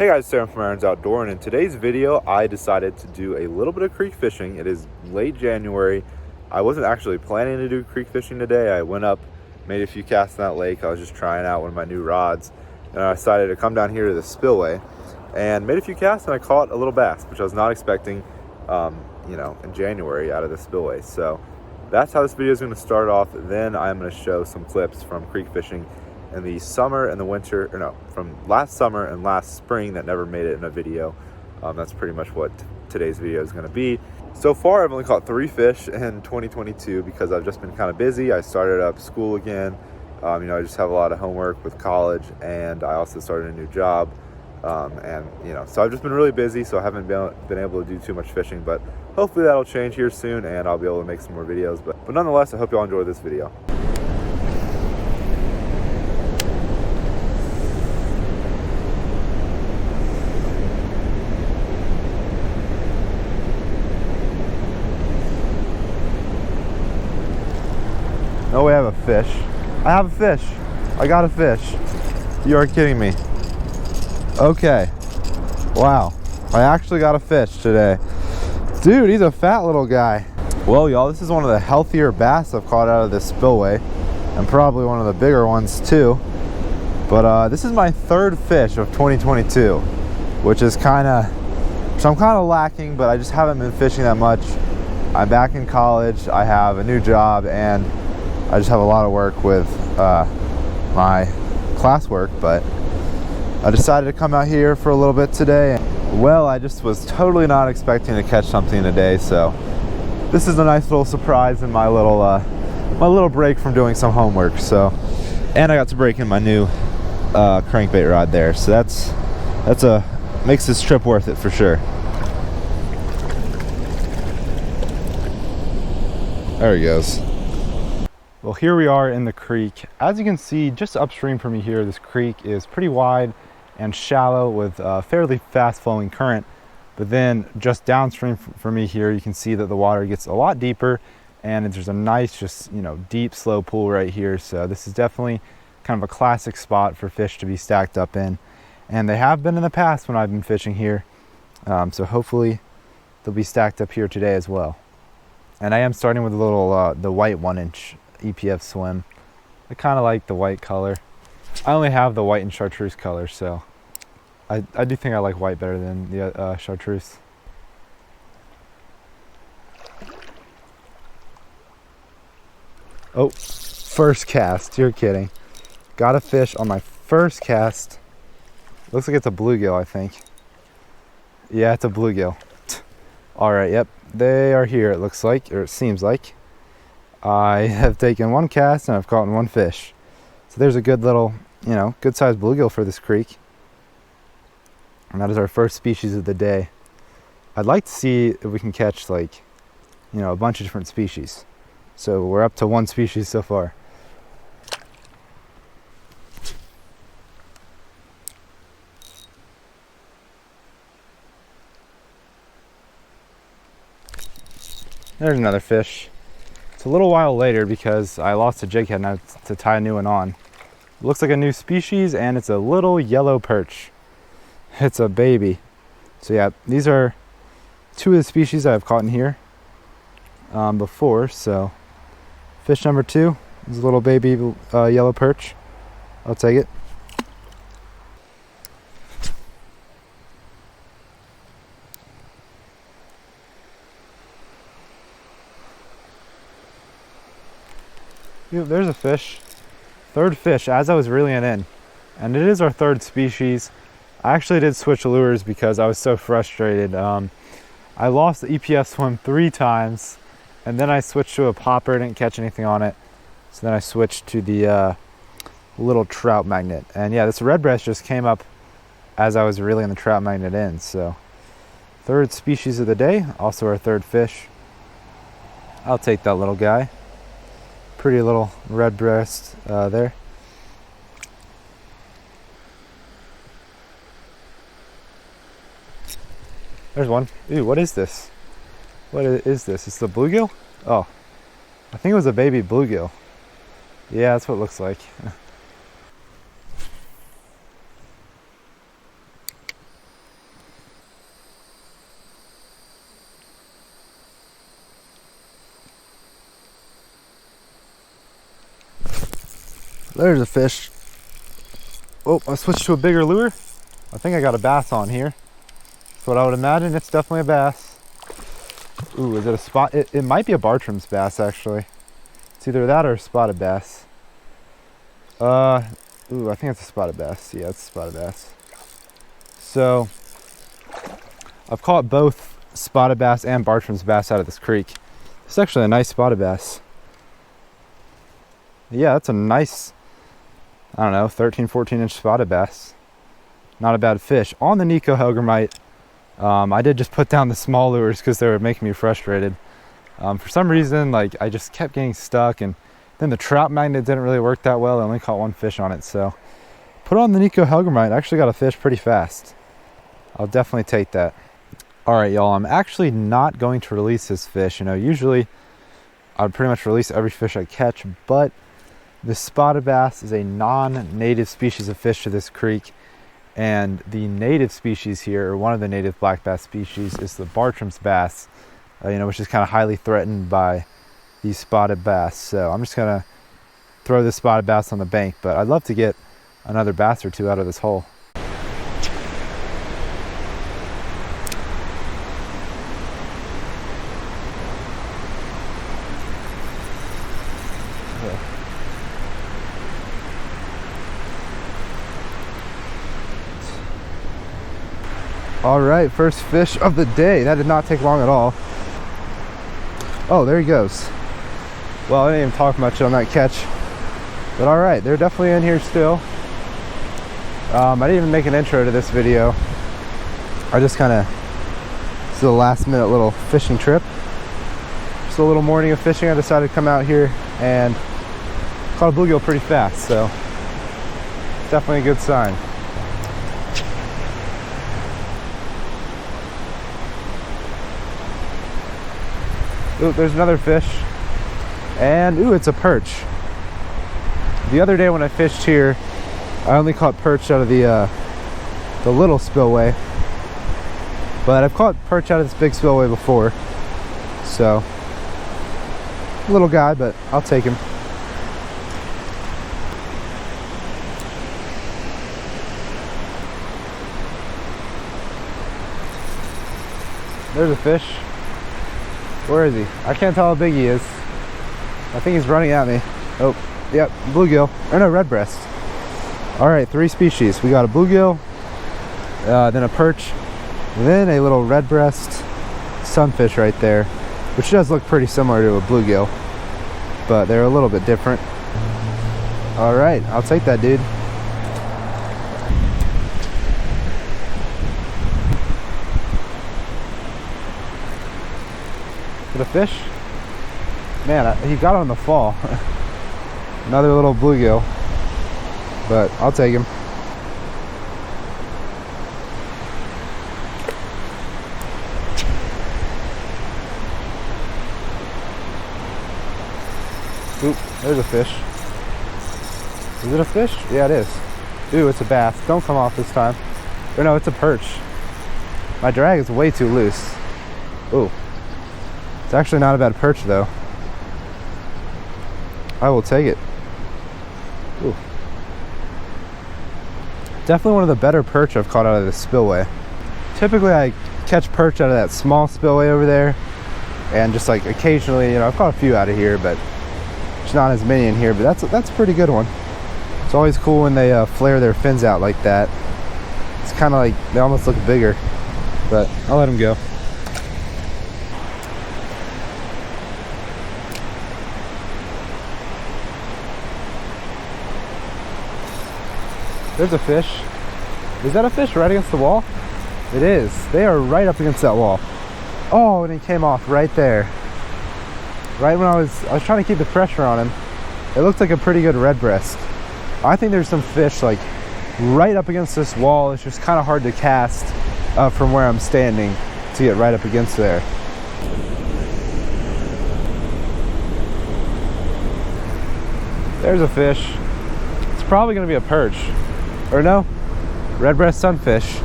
Hey guys, Sam from Aaron's Outdoor, and in today's video I decided to do a little bit of creek fishing. It is late January. I wasn't actually planning to do creek fishing today. I went up, made a few casts in that lake. I was just trying out one of my new rods, and I decided to come down here to the spillway and made a few casts, and I caught a little bass, which I was not expecting in January out of the spillway. So that's how this video is going to start off. Then I'm going to show some clips from creek fishing in the summer and the winter, from last summer and last spring that never made it in a video. That's pretty much what today's video is going to be. So far, I've only caught 3 fish in 2022 because I've just been kind of busy. I started up school again. I just have a lot of homework with college, and I also started a new job. So I've just been really busy, so I haven't been able to do too much fishing, but hopefully that'll change here soon and I'll be able to make some more videos. But nonetheless, I hope y'all enjoy this video. No way I have a fish. I have a fish. I got a fish. You are kidding me. Okay. Wow. I actually got a fish today. Dude, he's a fat little guy. Well, y'all, this is one of the healthier bass I've caught out of this spillway, and probably one of the bigger ones too. But this is my 3rd fish of 2022, which is I'm kind of lacking, but I just haven't been fishing that much. I'm back in college. I have a new job, and I just have a lot of work with my classwork, but I decided to come out here for a little bit today. Well, I just was totally not expecting to catch something today, so this is a nice little surprise in my little break from doing some homework. So, and I got to break in my new crankbait rod there, so that's makes this trip worth it for sure. There he goes. Well, here we are in the creek. As you can see, just upstream from me here, this creek is pretty wide and shallow with a fairly fast flowing current. But then just downstream from me here, you can see that the water gets a lot deeper, and there's a nice, deep, slow pool right here. So this is definitely kind of a classic spot for fish to be stacked up in. And they have been in the past when I've been fishing here. So hopefully they'll be stacked up here today as well. And I am starting with a little, the white 1-inch EPF swim. I kind of like the white color. I only have the white and chartreuse color, so I do think I like white better than the chartreuse. Oh, first cast. You're kidding. Got a fish on my first cast. Looks like it's a bluegill, I think. Yeah, it's a bluegill. All right, yep. They are here, it looks like, or it seems like. I have taken 1 cast and I've caught 1 fish. So there's a good little, good sized bluegill for this creek. And that is our first species of the day. I'd like to see if we can catch a bunch of different species. So we're up to 1 species so far. There's another fish. It's a little while later because I lost a jighead and I had to tie a new one on. It looks like a new species, and it's a little yellow perch. It's a baby. So yeah, these are 2 of the species I've caught in here before. So fish number 2 is a little baby yellow perch. I'll take it. There's a fish. 3rd fish as I was reeling it in, and it is our 3rd species. I actually did switch lures because I was so frustrated. I lost the EPF swim 3 times, and then I switched to a popper. Didn't catch anything on it, so then I switched to the little trout magnet. And yeah, this redbreast just came up as I was reeling the trout magnet in. So 3rd species of the day, also our 3rd fish. I'll take that little guy. Pretty little redbreast there. There's one. Ooh, what is this? What is this? It's the bluegill? Oh, I think it was a baby bluegill. Yeah, that's what it looks like. there's a fish. Oh, I switched to a bigger lure. I think I got a bass on here. That's what I would imagine. It's definitely a bass. Ooh, is it a spot? It might be a Bartram's bass, actually. It's either that or a spotted bass. Ooh, I think it's a spotted bass. Yeah, it's a spotted bass. So, I've caught both spotted bass and Bartram's bass out of this creek. It's actually a nice spotted bass. Yeah, that's a nice, I don't know, 13, 14-inch spotted bass. Not a bad fish. On the Nico Helgermite, I did just put down the small lures because they were making me frustrated. For some reason, like, I just kept getting stuck, and then the trout magnet didn't really work that well. I only caught one fish on it, so put on the Nico Helgermite. I actually got a fish pretty fast. I'll definitely take that. All right, y'all, I'm actually not going to release this fish. You know, usually I'd pretty much release every fish I catch, but the spotted bass is a non-native species of fish to this creek, and the native species here, or one of the native black bass species, is the Bartram's bass, you know, which is kind of highly threatened by these spotted bass. So I'm just gonna throw this spotted bass on the bank, but I'd love to get another bass or two out of this hole. All right, first fish of the day. That did not take long at all. Oh, there he goes. Well, I didn't even talk much on that catch, but all right, they're definitely in here still. I didn't even make an intro to this video. I just kind of, this is a last minute little fishing trip. Just a little morning of fishing. I decided to come out here and caught a bluegill pretty fast, so definitely a good sign. Ooh, there's another fish, and ooh, it's a perch. The other day when I fished here, I only caught perch out of the little spillway, but I've caught perch out of this big spillway before, so little guy, but I'll take him. There's a fish. Where is he? I can't tell how big he is. I think he's running at me. Oh, yep, bluegill. Or no, redbreast. All right, 3 species. We got a bluegill, then a perch, then a little redbreast sunfish right there, which does look pretty similar to a bluegill, but they're a little bit different. All right, I'll take that, dude. A fish? Man, he got on the fall. Another little bluegill, but I'll take him. Oop, there's a fish. Is it a fish? Yeah, it is. Ooh, it's a bass. Don't come off this time. Or no, it's a perch. My drag is way too loose. Ooh. It's actually not a bad perch though. I will take it. Ooh. Definitely one of the better perch I've caught out of this spillway. Typically I catch perch out of that small spillway over there, and just like occasionally, you know, I've caught a few out of here, but there's not as many in here, but that's a pretty good one. It's always cool when they flare their fins out like that. It's kind of like, they almost look bigger, but I'll let them go. There's a fish. Is that a fish right against the wall? It is. They are right up against that wall. Oh, and he came off right there. Right when I was trying to keep the pressure on him. It looked like a pretty good redbreast. I think there's some fish like right up against this wall. It's just kind of hard to cast from where I'm standing to get right up against there. There's a fish. It's probably gonna be a perch. Or no, redbreast sunfish.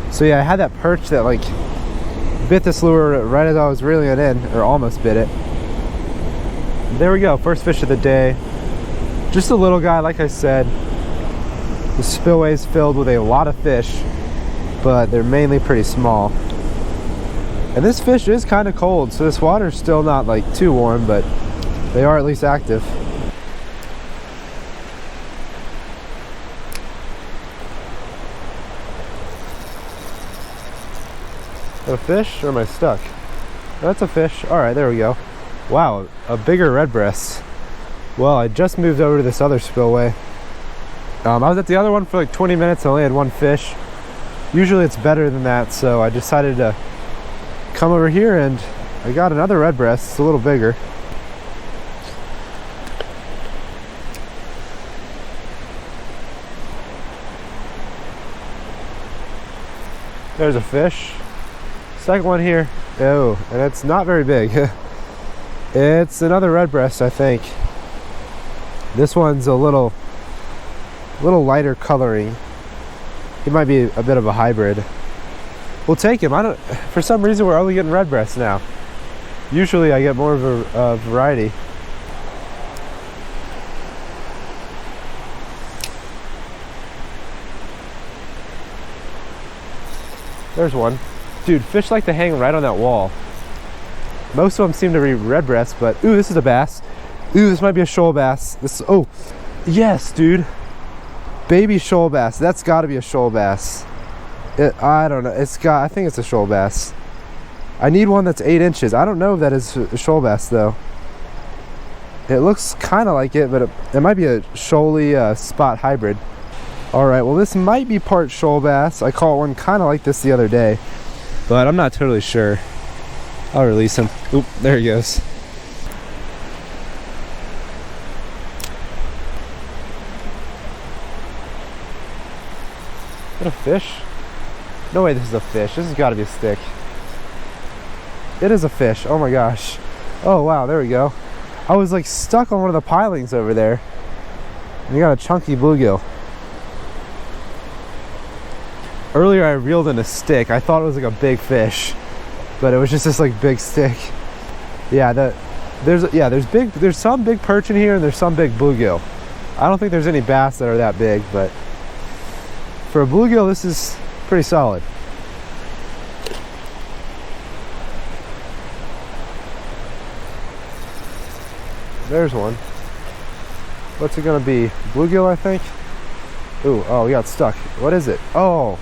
So yeah, I had that perch that like bit this lure right as I was reeling it in, or almost bit it. There we go, first fish of the day. Just a little guy, like I said. The spillway is filled with a lot of fish, but they're mainly pretty small. And this fish is kind of cold, so this water's still not like too warm, but they are at least active. Is that a fish, or am I stuck? That's a fish. All right, there we go. Wow, a bigger redbreast. Well, I just moved over to this other spillway. I was at the other one for like 20 minutes. I only had one fish. Usually it's better than that, so I decided to come over here, and I got another redbreast. It's a little bigger. There's a fish. Second one here. Oh, and it's not very big. It's another redbreast, I think. This one's a little lighter coloring. He might be a bit of a hybrid. We'll take him. For some reason we're only getting redbreasts now. Usually I get more of a variety. There's one. Dude, fish like to hang right on that wall. Most of them seem to be redbreasts, but ooh, this is a bass. Ooh, this might be a shoal bass. Oh, yes, dude. Baby shoal bass. That's got to be a shoal bass. I don't know. I think it's a shoal bass. I need one that's 8 inches. I don't know if that is a shoal bass though. It looks kind of like it, but it might be a shoaly spot hybrid. All right. Well, this might be part shoal bass. I caught one kind of like this the other day, but I'm not totally sure. I'll release him. Oop, there he goes. Is that a fish? No way this is a fish. This has got to be a stick. It is a fish. Oh my gosh. Oh wow, there we go. I was like stuck on one of the pilings over there. And you got a chunky bluegill. Earlier I reeled in a stick. I thought it was like a big fish, but it was just this like big stick. Yeah, there's some big perch in here, and there's some big bluegill. I don't think there's any bass that are that big, but for a bluegill, this is pretty solid. There's one. What's it gonna be? Bluegill, I think. Ooh, oh, he got stuck. What is it? Oh,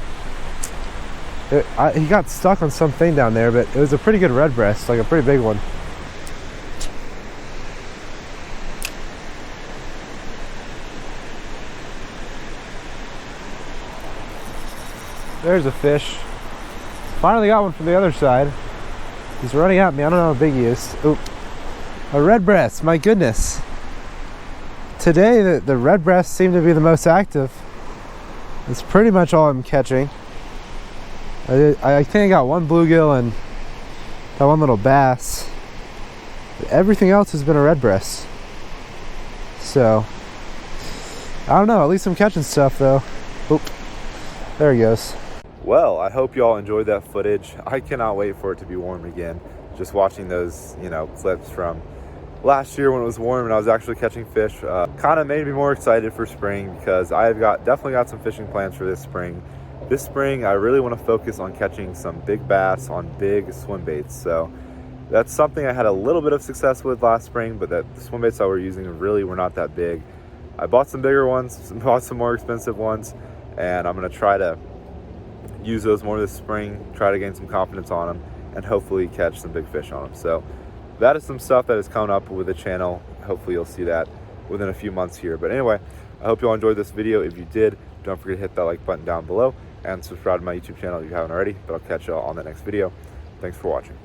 he got stuck on something down there, but it was a pretty good redbreast, like a pretty big one. There's a fish. Finally got one from the other side. He's running at me. I don't know how big he is. Oop. A redbreast, my goodness. Today the redbreasts seem to be the most active. It's pretty much all I'm catching. I think I got one bluegill and that one little bass. Everything else has been a redbreast. So, I don't know, at least I'm catching stuff though. Oop. There he goes. Well, I hope you all enjoyed that footage. I cannot wait for it to be warm again. Just watching those, clips from last year when it was warm and I was actually catching fish kind of made me more excited for spring, because I've definitely got some fishing plans for this spring. This spring, I really want to focus on catching some big bass on big swim baits. So that's something I had a little bit of success with last spring, but the swim baits I were using really were not that big. I bought some bigger ones, bought some more expensive ones, and I'm going to try to use those more this spring, try to gain some confidence on them, and hopefully catch some big fish on them. So that is some stuff that is coming up with the channel. Hopefully you'll see that within a few months here. But anyway, I hope you all enjoyed this video. If you did, don't forget to hit that like button down below and subscribe to my YouTube channel if you haven't already. But I'll catch y'all on the next video. Thanks for watching.